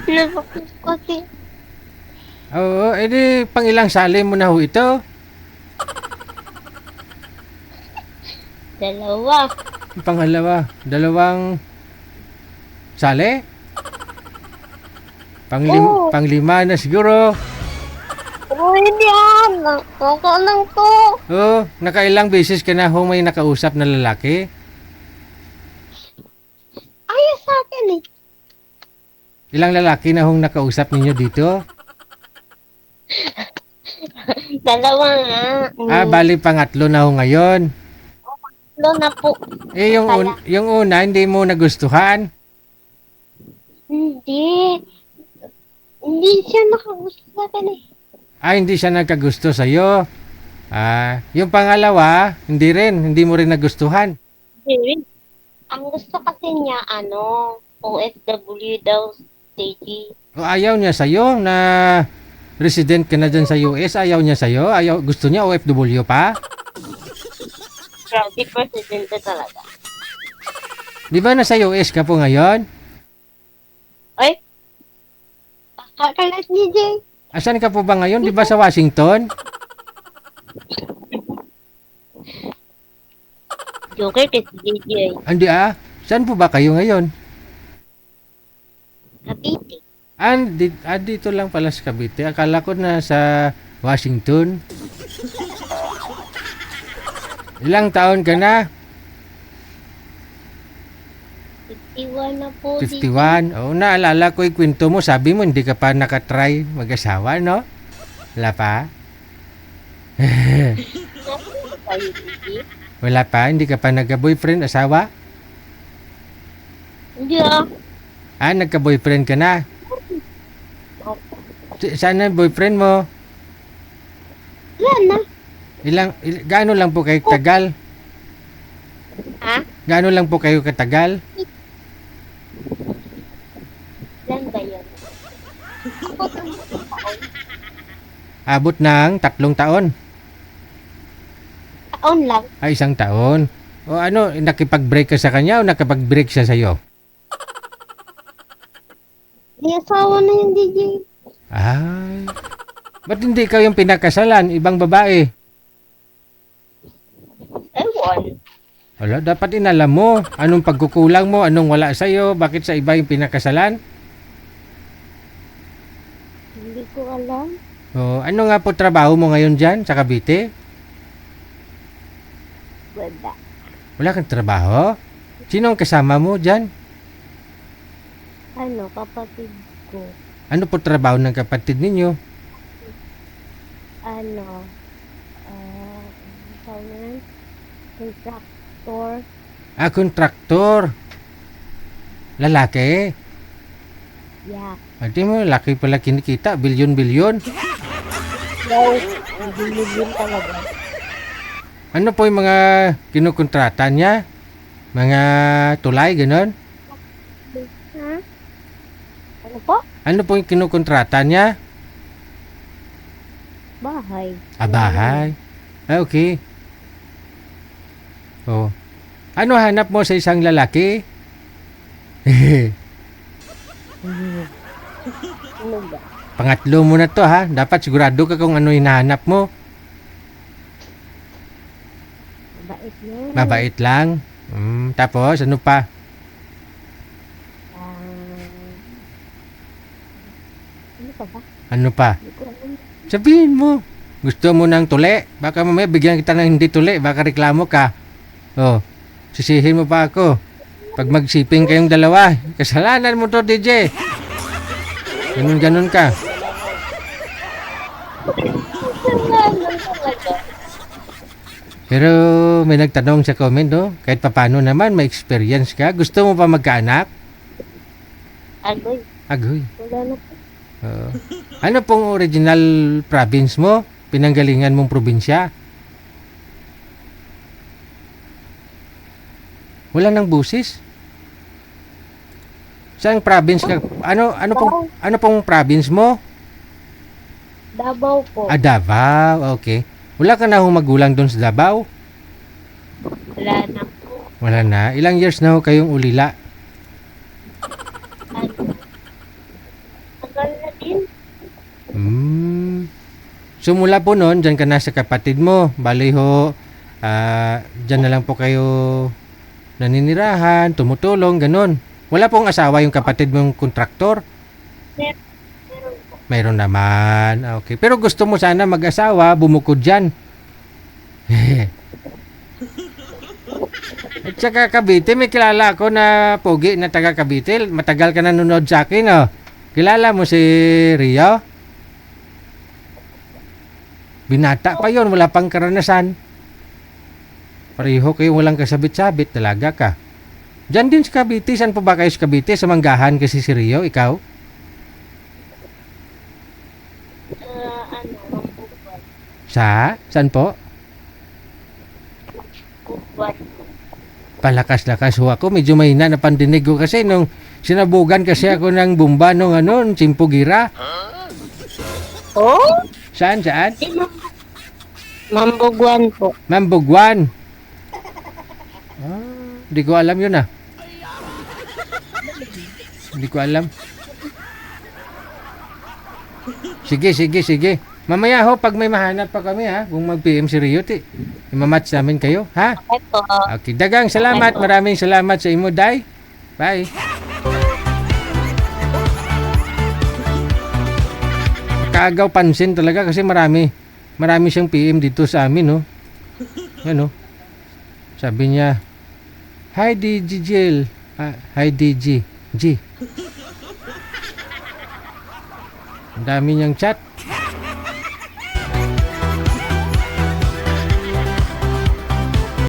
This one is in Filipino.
Nabakit kasi. Oo, edi pang ilang sali mo na ho ito? Dalawa. Pangalawa, dalawang sali? Oo. Panglima na siguro. Oh, hindi ah. Ako lang to. Oo, nakailang beses ka na ho may nakausap na lalaki? Ayos sa akin eh. Ilang lalaki na hong nakausap ninyo dito? Dalawa nga. Bali pangatlo na ho ngayon. Lo na po. Pala. Yung una hindi mo nagustuhan. Hindi. Hindi siya nakagusto sa akin eh. Hindi siya nagkagusto sa'yo. Yung pangalawa, hindi mo rin nagustuhan. Hindi. Ang gusto kasi niya, OFW daw, stage. O ayaw niya sa'yo na resident ka na dyan sa US, ayaw niya sa'yo? Gusto niya OFW pa? Grabe, presidente talaga. Di ba nasa US ka po ngayon? Ay, kakalat ni Jay. Asan ka po ba ngayon? Di ba sa Washington? Joker kasi DJ. Andi Saan po ba kayo ngayon? Kapiti. Dito lang pala sa Cavite. Akala ko na sa Washington. Ilang taon ka na? 51 na po. 51. Oo, naalala ko yung kwento mo. Sabi mo, hindi ka pa nakatry mag-asawa, no? Wala pa? Kayo, DJ. Wala pa? Hindi ka pa nagka-boyfriend, asawa? Hindi ah. Nagka-boyfriend ka na? Saan ang boyfriend mo? Yan na. Gaano lang po kayo katagal? Ha? Gaano lang po kayo katagal? Yan ba yun? Ako taon. Abot ng 3 taon. Taon lang. 1 taon. O nakipag-break ka sa kanya o nakapag-break siya sa'yo? May asawa na yung DJ. Ba't hindi ikaw yung pinakasalan? Ibang babae. Ewan. Wala, dapat inalam mo. Anong pagkukulang mo? Anong wala sa'yo? Bakit sa iba yung pinakasalan? Hindi ko alam. Ano nga po trabaho mo ngayon dyan sa Cavite? Wala. Wala kang trabaho? Sino ang kasama mo dyan? Kapatid ko. Ano po trabaho ng kapatid ninyo? Tawag na yun? Contractor. Kontraktor. Lalaki? Yeah. Pati mo, laki pala kinikita. Bilyon-bilyon. Wow. Bilibin talaga. Ano po yung mga kinukontrata niya? Mga tulay, ganon? Ha? Ano po? Ano po yung kinukontrata niya? Bahay. Bahay. Okay. Ano hanap mo sa isang lalaki? Ano ba? Pangatlo mo na to ha. Dapat sigurado ka kung ano hinahanap mo. Mabait na. Mabait lang. Tapos ano pa? Ano pa ba? Ano pa? Hindi ko alam. Sabihin mo. Gusto mo ng tuli? Baka mamaya bigyan kita ng hindi tuli. Baka reklamo ka. Sisihin mo pa ako. Pag magsiping kayong dalawa, kasalanan mo to, DJ. Ganun-ganun ka. Kasalanan talaga. Pero may nagtanong sa comment, no? Kahit papano naman, may experience ka. Gusto mo pa magkaanak? Agoy. Agoy. Wala na po. Ano pong original province mo? Pinanggalingan mong probinsya? Wala nang busis? Saan province ka? Ano pong province mo? Davao po. Davao. Okay. Wala ka na hong magulang doon sa Davao? Wala na po. Wala na. Ilang years na ho kayong ulila? matagal na din. So mula po noon, dyan ka na sa kapatid mo. Bali ho, dyan na lang po kayo naninirahan, tumutulong, ganun. Wala pong asawa yung kapatid mong kontraktor? Meron po. Mayroon naman. Okay. Pero gusto mo sana mag-asawa, bumukod dyan. At saka Cavite, may kilala ako na pogi na taga Cavite. Matagal ka nanonood sa akin, oh. Kilala mo si Rio? Binata pa yon, wala pang karanasan. Pareho kayo walang kasabit-sabit, talaga ka. Diyan din sa Cavite, saan po ba kayo sa Cavite? Sa Manggahan kasi si Rio, ikaw? Mambubuan. Saan po? Bubuan. Palakas-lakas ho ako, medyo mahina na pandinig ko kasi nung sinabugan kasi ako ng bomba nung Chimpugira. Oh? Saan? Mambubuan po. Mambugwan. Hindi ko alam yun Hindi ko alam. Sige. Mamaya ho, pag may mahanap pa kami ha, kung mag-PM si Rio, imamatch namin kayo, ha? Ito. Okay, dagang salamat. Maraming salamat sa imo, Day. Bye. Kaagaw pansin talaga kasi marami siyang PM dito sa amin, no? Ano? Sabi niya, "Hi DG Jill." Hi DG. G. Ang dami niyang chat.